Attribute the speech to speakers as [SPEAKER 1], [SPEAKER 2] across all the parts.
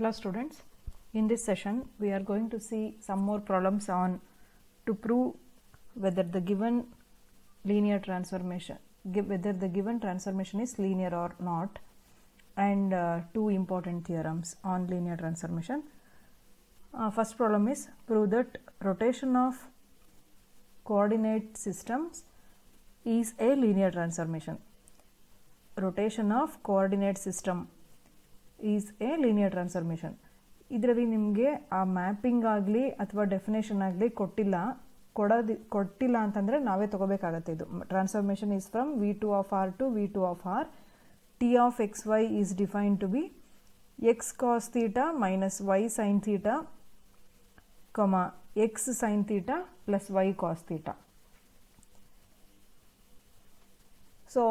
[SPEAKER 1] Hello students, in this session we are going to see some more problems on to prove whether the given linear transformation is linear or not, and two important theorems on linear transformation. First problem is prove that rotation of coordinate systems is a linear transformation. Rotation of coordinate system is A linear transformation. ಇದರಲ್ಲಿ ನಿಮಗೆ ಆ mapping ಆಗಲಿ ಅಥವಾ definition ಆಗಲಿ ಕೊಟ್ಟಿಲ್ಲ ಅಂತಂದರೆ ನಾವೇ ತೊಗೋಬೇಕಾಗತ್ತೆ. ಇದು transformation is from V2 of R to V2 of R. T of xy is defined to be x cos theta minus y sin theta, x sin theta plus y cos theta. So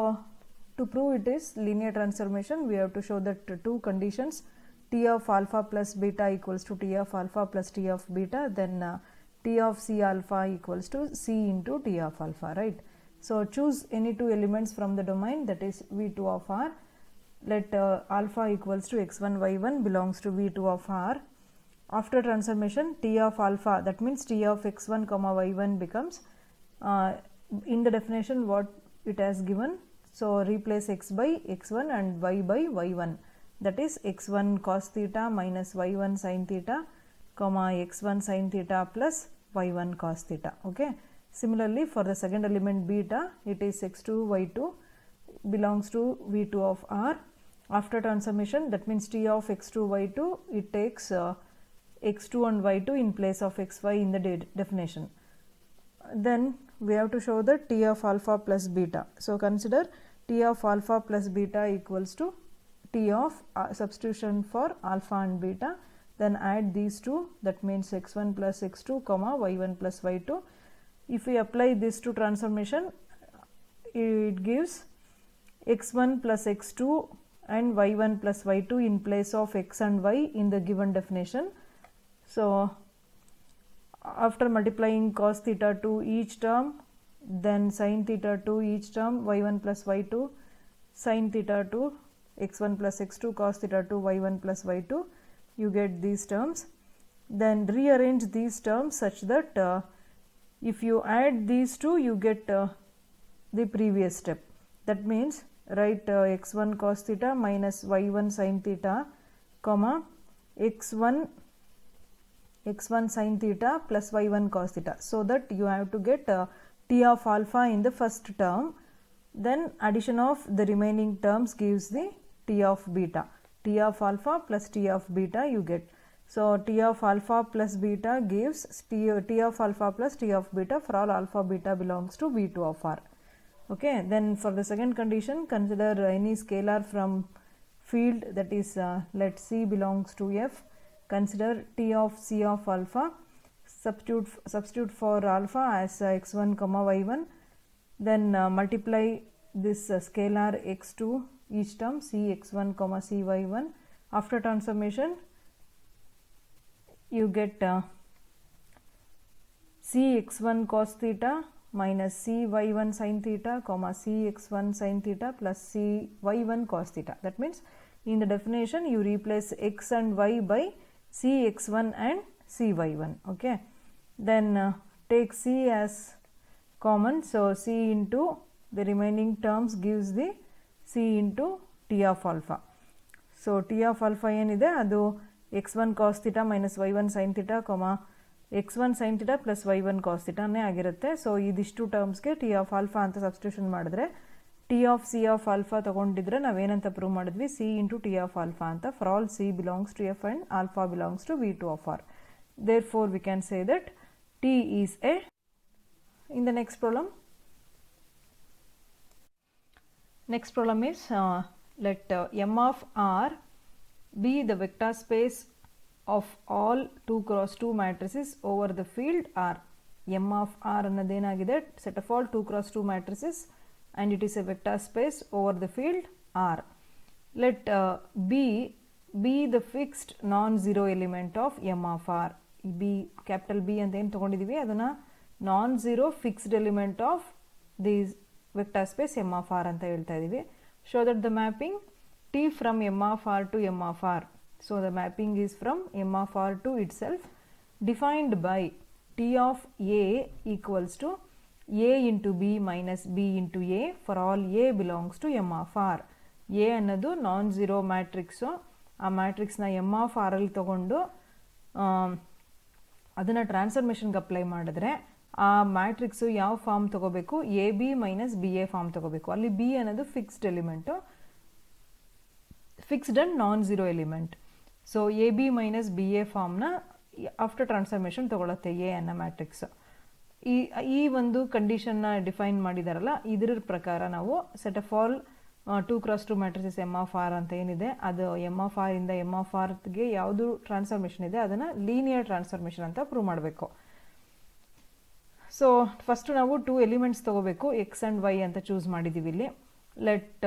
[SPEAKER 1] to prove it is linear transformation, we have to show that two conditions: T of alpha plus beta equals to T of alpha plus T of beta, then T of C alpha equals to C into T of alpha, right? So choose any two elements from the domain, that is V2 of R. Let alpha equals to x1 y1 belongs to V2 of R. After transformation, T of alpha, that means T of x1 comma y1 becomes in the definition what it has given. So replace x by x1 and y by y1, that is x1 cos theta minus y1 sin theta, x1 sin theta plus y1 cos theta. Okay. Similarly, for the second element beta, it is x2 y2 belongs to V2 of R. After transformation, that means T of x2 y2, it takes x2 and y2 in place of xy in the definition. Then we have to show the T of alpha plus beta. So consider T of alpha plus beta equals to T of substitution for alpha and beta. Then add these two, that means x1 plus x2 y1 plus y2. If we apply this to transformation, it gives x1 plus x2 and y1 plus y2 in place of x and y in the given definition. So after multiplying cos theta to each term, then sin theta to each term, y1 plus y2, sin theta to x1 plus x2, cos theta to y1 plus y2, you get these terms. Then rearrange these terms such that if you add these two, you get the previous step. That means write x1 cos theta minus y1 sin theta, x1 sin theta plus y1 cos theta, so that you have to get T of alpha in the first term. Then addition of the remaining terms gives the T of beta. T of alpha plus T of beta you get. So T of alpha plus beta gives T of alpha plus T of beta for all alpha beta belongs to V2 of R. Okay. Then for the second condition, consider any scalar from field, that is let C belongs to F. Consider T of C of alpha. Substitute for alpha as x1 y1, then multiply this scalar x2 each term, c x1 c y1. After transformation, you get c x1 cos theta minus c y1 sin theta, c x1 sin theta plus c y1 cos theta. That means in the definition you replace x and y by c x1 and c y1. Okay. Then take c as common, so c into the remaining terms gives the c into T of alpha. So T of alpha ಏನಿದೆ ಅದು x1 cos theta minus y1 sin theta, x1 sin theta plus y1 cos theta ನೇ ಆಗಿರುತ್ತೆ. So ಇದಿಷ್ಟು ಟರ್ಮ್ಸ್ಗೆ T of alpha ಅಂತ substitution ಮಾಡಿದ್ರೆ T of C of alpha ತಗೊಂಡಿದ್ರೆ ನಾವೇನಂತ prove ಮಾಡಿದ್ವಿ, c into T of alpha ಅಂತ, for all c belongs to F and alpha belongs to V2 of R. Therefore we can say that T is a. In the next problem is let M of R be the vector space of all 2 cross 2 matrices over the field R. M of R ಅನ್ನೋದೇನಾಗಿದೆ, set of all 2 cross 2 matrices, and it is a vector space over the field R. Let B be the fixed non-zero element of M of R. B, capital B ಅಂತ ಏನು ತೊಗೊಂಡಿದ್ದೀವಿ ಅದನ್ನು non zero fixed element of the vector space M of R ಅಂತ ಹೇಳ್ತಾ ಇದ್ದೀವಿ. Show that the mapping T from M of R to M of R. So the mapping is from M of R to itself, defined by T of A equals to A into B minus B into A for all A belongs to M of R. A ಅನ್ನೋದು non zero matrix. ಆ ಮ್ಯಾಟ್ರಿಕ್ಸ್ನ M of R ಅಲ್ಲಿ ತೊಗೊಂಡು ಅದನ್ನು ಟ್ರಾನ್ಸ್ಫರ್ಮೇಷನ್ಗೆ apply ಮಾಡಿದ್ರೆ ಆ matrix ಯಾವ form ತೊಗೋಬೇಕು, A B minus B A form ತೊಗೋಬೇಕು. ಅಲ್ಲಿ ಬಿ ಅನ್ನೋದು fixed element, fixed and non zero element. So A B minus B A ಫಾರ್ಮ್ನ ಆಫ್ಟರ್ ಟ್ರಾನ್ಸ್ಫರ್ಮೇಷನ್ ತೊಗೊಳತ್ತೆ ಎ ಅನ್ನೋ ಮ್ಯಾಟ್ರಿಕ್ಸ್. ಈ ಒಂದು ಕಂಡೀಷನ್ನ ಡಿಫೈನ್ ಮಾಡಿದಾರಲ್ಲ, ಇದರ ಪ್ರಕಾರ ನಾವು set of all 2x2 matrices M of R ಅಂತ ಏನಿದೆ, ಅದು ಎಮ್ ಆಫ್ ಆರ್ ಇಂದ ಎಮ್ ಆಫ್ ಆರ್ಗೆ ಯಾವುದು ಟ್ರಾನ್ಸ್ಫರ್ಮೇಷನ್ ಇದೆ ಅದನ್ನು ಲೀನಿಯರ್ ಟ್ರಾನ್ಸ್ಫರ್ಮೇಷನ್ ಅಂತ ಪ್ರೂವ್ ಮಾಡಬೇಕು. ಸೊ ಫಸ್ಟ್ ನಾವು 2 ಎಲಿಮೆಂಟ್ಸ್ ತೊಗೋಬೇಕು, ಎಕ್ಸ್ ಆ್ಯಂಡ್ ವೈ ಅಂತ ಚೂಸ್ ಮಾಡಿದ್ದೀವಿ ಇಲ್ಲಿ. Let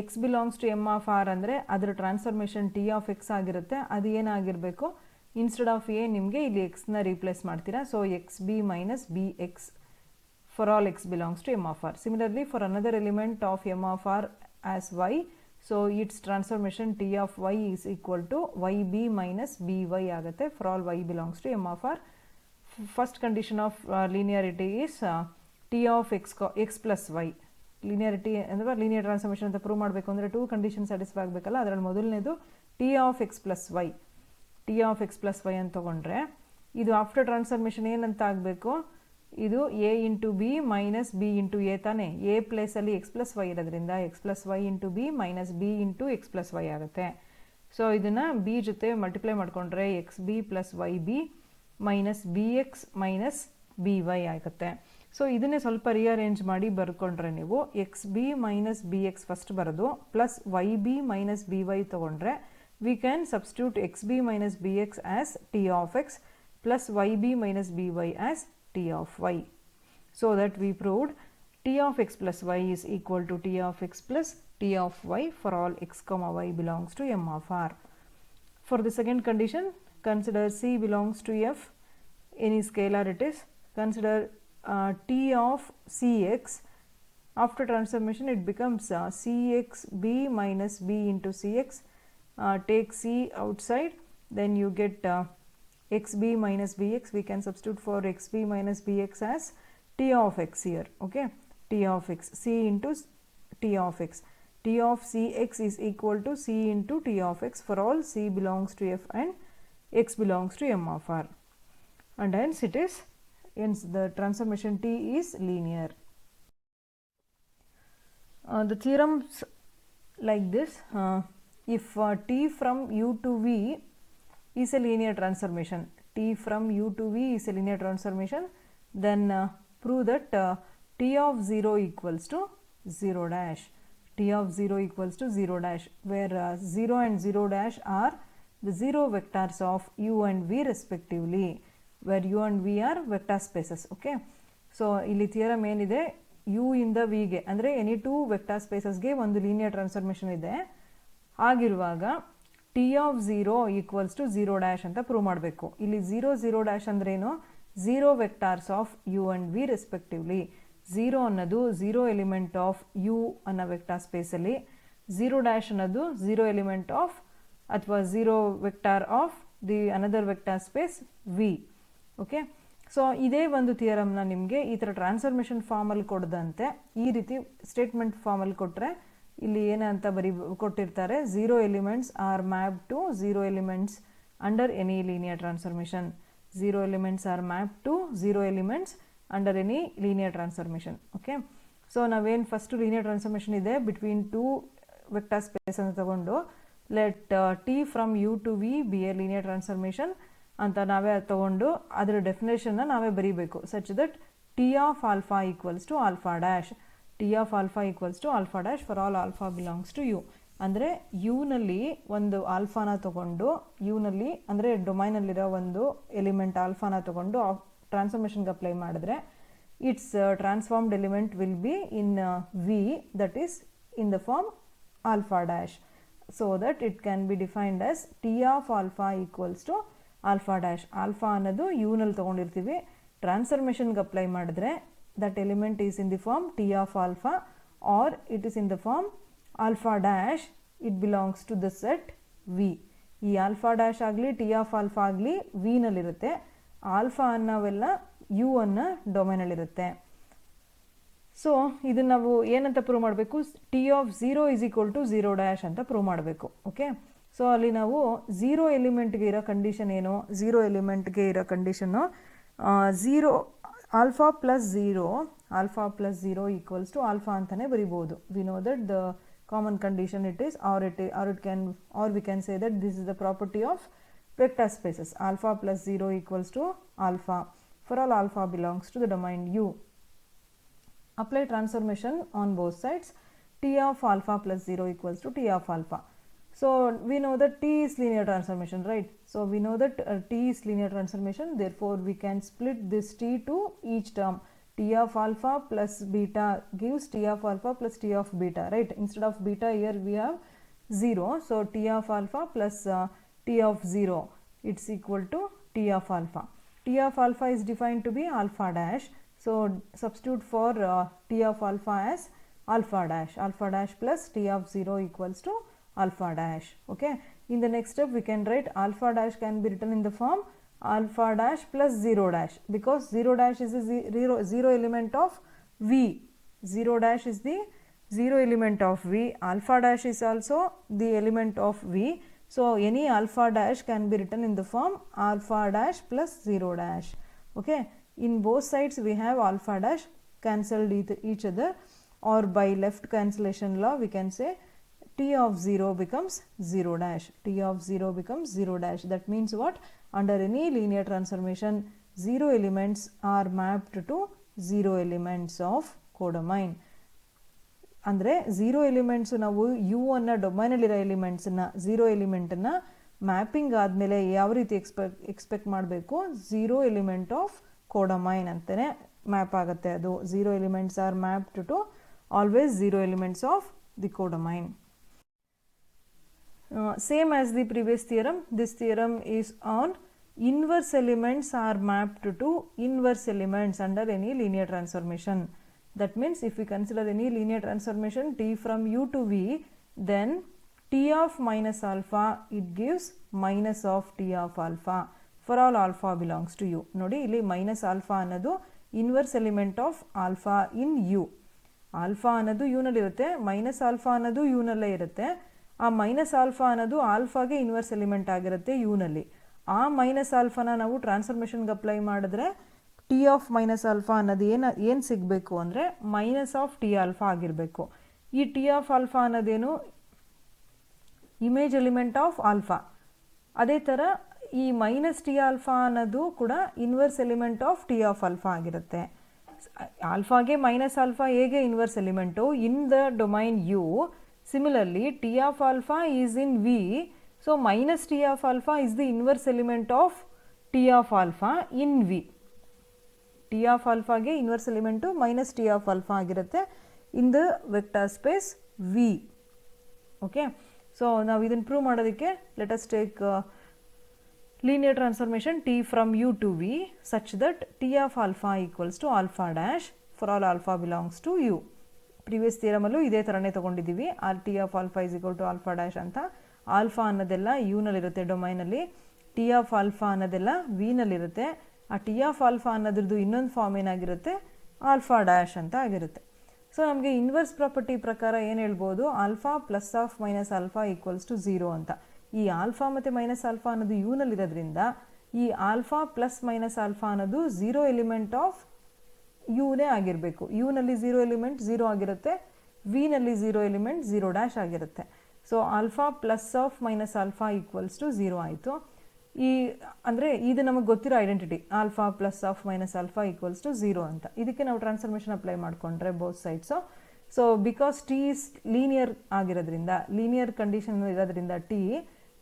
[SPEAKER 1] X belongs to M of R ಅಂದರೆ ಅದರ ಟ್ರಾನ್ಸ್ಫರ್ಮೇಷನ್ ಟಿ ಆಫ್ ಎಕ್ಸ್ ಆಗಿರುತ್ತೆ. ಅದು ಏನಾಗಿರಬೇಕು, ಇನ್ಸ್ಟೆಡ್ ಆಫ್ ಎ ನಿಮಗೆ ಇಲ್ಲಿ ಎಕ್ಸ್ನ ರೀಪ್ಲೇಸ್ ಮಾಡ್ತೀರಾ. So X B minus B X for all X belongs to M of R. Similarly for another element of M of R as y, so its transformation t of y is equal to yb minus by ಆಗುತ್ತೆ for all y belongs to m of r. First condition of linearity is t of x plus y. linearity ಅಂದರೆ linear transformation ಅಂತ prove ಮಾಡಬೇಕು ಅಂದರೆ 2 condition satisfy ಆಗಬೇಕಲ್ಲ. ಅದರಲ್ಲಿ ಮೊದಲನೇದು t of x plus y. t of x plus y ಅಂತ ತಗೊಂಡ್ರೆ ಇದು after transformation ಏನಂತ ಆಗಬೇಕು, ಇದು a into b minus b into a ತಾನೆ. ಎ ಪ್ಲೇಸಲ್ಲಿ ಎಕ್ಸ್ ಪ್ಲಸ್ ವೈ ಇರೋದ್ರಿಂದ x plus y into b minus b into x plus y ಆಗುತ್ತೆ. ಸೊ ಇದನ್ನು ಬಿ ಜೊತೆ ಮಲ್ಟಿಪ್ಲೈ ಮಾಡಿಕೊಂಡ್ರೆ x b plus Y B minus B x minus B y ಆಗುತ್ತೆ. So ಇದನ್ನೇ ಸ್ವಲ್ಪ ರಿಅರೇಂಜ್ ಮಾಡಿ ಬರ್ಕೊಂಡ್ರೆ ನೀವು x B minus B x first ಬರೋದು plus Y B minus B y ತೊಗೊಂಡ್ರೆ we can substitute X B minus B X as T of X plus Y B minus B Y as t of y, so that we proved t of x plus y is equal to t of x plus t of y for all x comma y belongs to m of r. For the second condition, consider c belongs to f, any scalar it is. Consider t of cx. After transformation it becomes cx b minus b into cx. Take c outside, then you get xb minus bx. We can substitute for xb minus bx as t of x here. Okay, t of x, c into t of x. t of cx is equal to c into t of x for all c belongs to f and x belongs to m of r, and hence it is, hence the transformation t is linear. The theorems like this, if t from u to v is a linear transformation, t from u to v is a linear transformation, then prove that t of 0 equals to 0 dash. t of 0 equals to 0 dash, where 0 and 0 dash are the 0 vectors of u and v respectively, where u and v are vector spaces. Okay, so ಇಲ್ಲಿ theorem ಏನಿದೆ, u ಇಂದ v ಗೆ ಅಂದರೆ any 2 vector ಸ್ಪೇಸಸ್ಗೆ ಒಂದು linear transformation ಇದೆ. ಆಗಿರುವಾಗ t of 0 equals to 0 dash ಅಂತ prove ಮಾಡಬೇಕು. ಇಲ್ಲಿ 0 ಡ್ಯಾಶ್ ಅಂದ್ರೇನು, 0 vectors of u and v respectively. 0 ಅನ್ನೋದು 0 ಎಲಿಮೆಂಟ್ ಆಫ್ ಯು ಅನ್ನೋ ವೆಕ್ಟಾರ್ ಸ್ಪೇಸಲ್ಲಿ, 0 ಡ್ಯಾಶ್ ಅನ್ನೋದು 0 ಎಲಿಮೆಂಟ್ ಆಫ್ ಅಥವಾ 0 vector of the another vector space v. Okay, so ಇದೇ ಒಂದು ಥಿಯರಮ್ನ ನಿಮಗೆ ಈ ಥರ ಟ್ರಾನ್ಸ್ಫರ್ಮೇಷನ್ ಫಾರ್ಮಲ್ಲಿ ಕೊಡದಂತೆ ಈ ರೀತಿ ಸ್ಟೇಟ್ಮೆಂಟ್ ಫಾರ್ಮಲ್ಲಿ ಕೊಟ್ಟರೆ ಇಲ್ಲಿ ಏನಂತ ಕೊಟ್ಟಿರ್ತಾರೆ, 0 elements are map to 0 elements under any linear transformation. 0 elements are map to 0 elements under any linear transformation. Okay, so ನಾವೇನು ಫಸ್ಟ್ ಲೀನಿಯರ್ ಟ್ರಾನ್ಸ್ಫರ್ಮೇಷನ್ ಇದೆ ಬಿಟ್ವೀನ್ 2 ವೆಕ್ಟರ್ ಸ್ಪೇಸ್ ಅಂತ ತಗೊಂಡು let T from U to V be a linear transformation ಅಂತ ನಾವೇ ತಗೊಂಡು ಅದರ ಡೆಫಿನೇಷನ್ನ ನಾವೇ ಬರೀಬೇಕು. Such that T of alpha equals to alpha dash. T of alpha equals to alpha dash for all alpha belongs to U. ಅಂದರೆ ಯುನಲ್ಲಿ ಒಂದು ಆಲ್ಫಾನ ತಗೊಂಡು, ಯುನಲ್ಲಿ ಅಂದರೆ ಡೊಮೈನಲ್ಲಿರೋ ಒಂದು ಎಲಿಮೆಂಟ್ ಆಲ್ಫಾನ ತಗೊಂಡು ಟ್ರಾನ್ಸ್ಫರ್ಮೇಷನ್ಗೆ ಅಪ್ಲೈ ಮಾಡಿದ್ರೆ its transformed element will be in V, that is in the form alpha dash. So that it can be defined as T of alpha equals to alpha dash. Alpha ಅನ್ನೋದು ಯುನಲ್ಲಿ ತೊಗೊಂಡಿರ್ತೀವಿ, ಟ್ರಾನ್ಸ್ಫರ್ಮೇಷನ್ಗೆ apply ಮಾಡಿದ್ರೆ that element is in the form t of alpha or it is in the form alpha dash, it belongs to the set V. ಈ alpha dash ಆಗಲಿ T of alpha ಆಗಲಿ ವಿನಲ್ಲಿರುತ್ತೆ, alpha ಅನ್ನೋವೆಲ್ಲ you ಅನ್ನೋ ಡೊಮೈನಲ್ಲಿರುತ್ತೆ. So ಇದನ್ನು ನಾವು ಏನಂತ prove ಮಾಡಬೇಕು, T of 0 is equal to 0 dash ಅಂತ prove ಮಾಡಬೇಕು. ಓಕೆ, ಸೊ ಅಲ್ಲಿ ನಾವು 0 ಎಲಿಮೆಂಟ್ಗೆ ಇರೋ ಕಂಡೀಷನ್ ಏನು, 0 ಎಲಿಮೆಂಟ್ಗೆ ಇರೋ condition 0 alpha plus 0 equals to alpha ಅಂತಲೇ ಬರಿಬೋದು. We know that the common condition it is, or we can say that this is the property of vector spaces. Alpha plus 0 equals to alpha for all alpha belongs to the domain U. Apply transformation on both sides. T of alpha plus 0 equals to T of alpha. So we know that T is linear transformation, right? So we know that T is linear transformation, therefore we can split this T to each term. T of alpha plus beta gives T of alpha plus T of beta, right? Instead of beta here we have 0, so T of alpha plus T of 0, it's equal to T of alpha. T of alpha is defined to be alpha dash, so substitute for T of alpha as alpha dash plus T of 0 equals to alpha dash. Okay, in the next step we can write alpha dash can be written in the form alpha dash plus 0 dash, because 0 dash is a zero element of V. 0 dash is the 0 element of V. Alpha dash is also the element of V. So any alpha dash can be written in the form alpha dash plus 0 dash. Okay, in both sides we have alpha dash cancelled each other, or by left cancellation law we can say T of 0 becomes 0 dash. T of 0 becomes 0 dash. That means what? Under any linear transformation, 0 elements are mapped to 0 elements of codomain. ಅಂದರೆ 0 elements ನಾವು you ಅನ್ನೋ ಡೊಮೈನಲ್ಲಿರೋ ಎಲಿಮೆಂಟ್ಸನ್ನು 0 ಎಲಿಮೆಂಟನ್ನು mapping ಆದಮೇಲೆ ಯಾವ ರೀತಿ expect ಮಾಡಬೇಕು, 0 element of ಕೋಡಮೈನ್ ಅಂತಲೇ map ಆಗುತ್ತೆ. ಅದು 0 elements are mapped to always 0 elements of the codomain. Same as the previous theorem, this theorem is on inverse elements are mapped to inverse elements under any linear transformation. That means if we consider any linear transformation T from U to V, then T of minus alpha, it gives minus of T of alpha for all alpha belongs to U. Nodi illi minus alpha annadu inverse element of alpha in U. Alpha annadu U nalli irutte, minus alpha annadu U nalle irutte. ಆ minus alpha ಅನ್ನೋದು ಆಲ್ಫಾಗೆ inverse element ಆಗಿರುತ್ತೆ ಯುನಲ್ಲಿ. ಆ minus ಆಲ್ಫಾನ ನಾವು ಟ್ರಾನ್ಸ್ಫಾರ್ಮೇಷನ್ಗೆ apply ಮಾಡಿದ್ರೆ T of minus alpha ಅನ್ನೋದು ಏನು ಸಿಗಬೇಕು ಅಂದರೆ ಮೈನಸ್ ಆಫ್ ಟಿ ಆಲ್ಫಾ ಆಗಿರಬೇಕು. ಈ ಟಿ ಆಫ್ ಆಲ್ಫಾ ಅನ್ನೋದೇನು, ಇಮೇಜ್ ಎಲಿಮೆಂಟ್ ಆಫ್ ಆಲ್ಫಾ. ಅದೇ ಥರ ಈ ಮೈನಸ್ ಟಿ ಆಲ್ಫಾ ಅನ್ನೋದು ಕೂಡ inverse element of t of alpha ಆಗಿರುತ್ತೆ. ಆಲ್ಫಾಗೆ ಮೈನಸ್ ಆಲ್ಫಾ ಹೇಗೆ inverse element in the domain u, similarly T of alpha is in V, so minus T of alpha is the inverse element of T of alpha in V. T of alpha ge inverse element minus T of alpha ಆಗಿರುತ್ತೆ in the vector space V. Okay, so now ಇದನ್ನು prove ಮಾಡೋದಕ್ಕೆ let us take linear transformation T from U to V such that T of alpha equals to alpha dash for all alpha belongs to U. Previous ಥಿಯರಮಲ್ಲೂ ಇದೇ ಥರನೇ ತೊಗೊಂಡಿದ್ದೀವಿ. T of alpha is equal to alpha dash ಅಂತ. Alpha ಅನ್ನೋದೆಲ್ಲ ಯುನಲ್ಲಿರುತ್ತೆ ಡೊಮೈನಲ್ಲಿ, t of alpha ಅನ್ನೋದೆಲ್ಲ ವಿನಲ್ಲಿರುತ್ತೆ. ಆ ಟಿ ಆಫ್ ಆಲ್ಫಾ ಅನ್ನೋದ್ರದ್ದು ಇನ್ನೊಂದು ಫಾರ್ಮ್ ಏನಾಗಿರುತ್ತೆ, ಆಲ್ಫಾ ಡ್ಯಾಶ್ ಅಂತ ಆಗಿರುತ್ತೆ. ಸೊ ನಮಗೆ ಇನ್ವರ್ಸ್ ಪ್ರಾಪರ್ಟಿ ಪ್ರಕಾರ ಏನು ಹೇಳ್ಬೋದು, alpha plus of minus alpha equals to 0 ಅಂತ. ಈ ಆಲ್ಫಾ ಮತ್ತು ಮೈನಸ್ ಆಲ್ಫಾ ಅನ್ನೋದು ಯುನಲ್ಲಿರೋದ್ರಿಂದ ಈ ಆಲ್ಫಾ ಪ್ಲಸ್ ಮೈನಸ್ ಆಲ್ಫಾ ಅನ್ನೋದು 0 ಎಲಿಮೆಂಟ್ ಆಫ್ ಯುನೇ ಆಗಿರಬೇಕು. ಯುನಲ್ಲಿ 0 ಎಲಿಮೆಂಟ್ 0 ಆಗಿರುತ್ತೆ, ವಿನಲ್ಲಿ 0 ಎಲಿಮೆಂಟ್ 0 ಡ್ಯಾಶ್ ಆಗಿರುತ್ತೆ. So alpha plus of minus alpha equals to 0 ಆಯಿತು. ಈ ಅಂದರೆ ಇದು ನಮಗೆ ಗೊತ್ತಿರೋ identity, alpha plus of minus alpha equals to 0 ಅಂತ. ಇದಕ್ಕೆ ನಾವು ಟ್ರಾನ್ಸ್ಫಾರ್ಮೇಷನ್ ಅಪ್ಲೈ ಮಾಡಿಕೊಂಡ್ರೆ both sides. So because T is linear ಆಗಿರೋದ್ರಿಂದ, ಲೀನಿಯರ್ ಕಂಡೀಷನ್ ಇರೋದ್ರಿಂದ ಟಿ,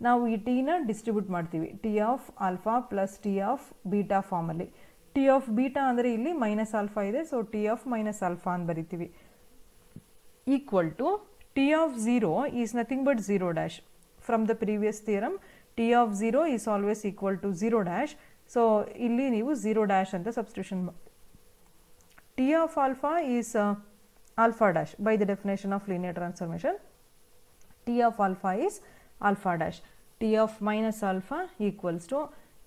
[SPEAKER 1] ನಾವು ಈ ಟಿನ ಡಿಸ್ಟ್ರಿಬ್ಯೂಟ್ ಮಾಡ್ತೀವಿ T of alpha plus T of beta ಫಾರ್ಮಲ್ಲಿ. ಟಿ ಆಫ್ ಬೀಟಾ ಅಂದರೆ ಇಲ್ಲಿ ಮೈನಸ್ ಆಲ್ಫಾ ಇದೆ, so t of minus alpha ಅಂತ ಬರಿತೀವಿ. Equal to t of 0 is nothing but 0 dash. From the previous theorem t of 0 is always equal to 0 dash. So ಇಲ್ಲಿ ನೀವು 0 dash ಅಂತ substitution ಮಾಡಿ. T of alpha is alpha dash by the definition of linear transformation. T of alpha is alpha dash. t of minus alpha equals to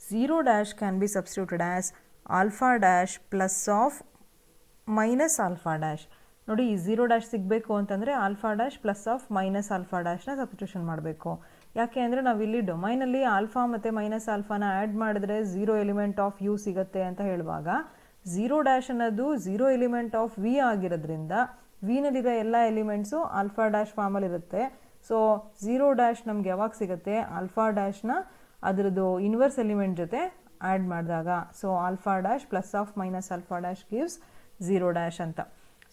[SPEAKER 1] 0 dash can be substituted as alpha dash plus of minus alpha dash. ನೋಡಿ ಈ 0 dash ಸಿಗಬೇಕು ಅಂತಂದರೆ alpha dash plus of minus alpha ಡ್ಯಾಶ್ನ substitution ಮಾಡಬೇಕು. ಯಾಕೆ ಅಂದರೆ ನಾವಿಲ್ಲಿ ಡೊಮೈನಲ್ಲಿ ಆಲ್ಫಾ ಮತ್ತು ಮೈನಸ್ ಆಲ್ಫಾನ ಆ್ಯಡ್ ಮಾಡಿದ್ರೆ 0 ಎಲಿಮೆಂಟ್ ಆಫ್ ಯು ಸಿಗುತ್ತೆ ಅಂತ ಹೇಳುವಾಗ 0 ಡ್ಯಾಶ್ ಅನ್ನೋದು 0 ಎಲಿಮೆಂಟ್ ಆಫ್ ವಿ ಆಗಿರೋದ್ರಿಂದ ವಿನಲ್ಲಿರೋ ಎಲ್ಲ ಎಲಿಮೆಂಟ್ಸು ಆಲ್ಫಾ ಡ್ಯಾಶ್ ಫಾರ್ಮಲ್ಲಿರುತ್ತೆ. ಸೊ 0 ಡ್ಯಾಶ್ ನಮ್ಗೆ ಯಾವಾಗ ಸಿಗುತ್ತೆ, ಆಲ್ಫಾ ಡ್ಯಾಶ್ನ ಅದರದ್ದು ಇನ್ವರ್ಸ್ ಎಲಿಮೆಂಟ್ ಜೊತೆ ಆ್ಯಡ್ ಮಾಡಿದಾಗ. So alpha dash plus of minus alpha dash gives 0 dash ಅಂತ.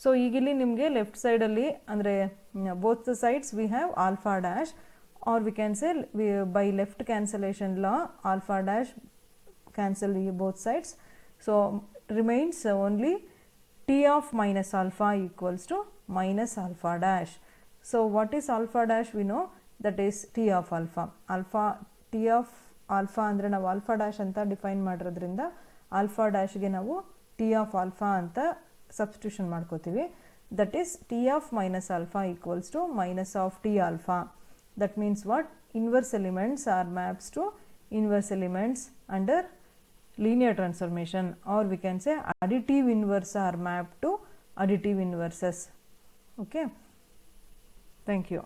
[SPEAKER 1] ಸೊ ಈಗಿಲ್ಲಿ ನಿಮಗೆ ಲೆಫ್ಟ್ ಸೈಡಲ್ಲಿ ಅಂದರೆ both the sides we have alpha dash or we can say by left cancellation law alpha dash cancel both sides. So remains only t of minus alpha equals to minus alpha dash. So what is alpha dash? We know that is t of alpha. T of alpha ಅಂದರೆ ನಾವು alpha dash ಅಂತ define ಮಾಡಿರೋದ್ರಿಂದ alpha ಡ್ಯಾಶ್ಗೆ ನಾವು t of alpha ಅಂತ substitution ಮಾಡ್ಕೋತೀವಿ. That is t of minus alpha equals to minus of t alpha. That means what? Inverse elements are maps to inverse elements under linear transformation, or we can say additive inverse are mapped to additive inverses. Okay, thank you.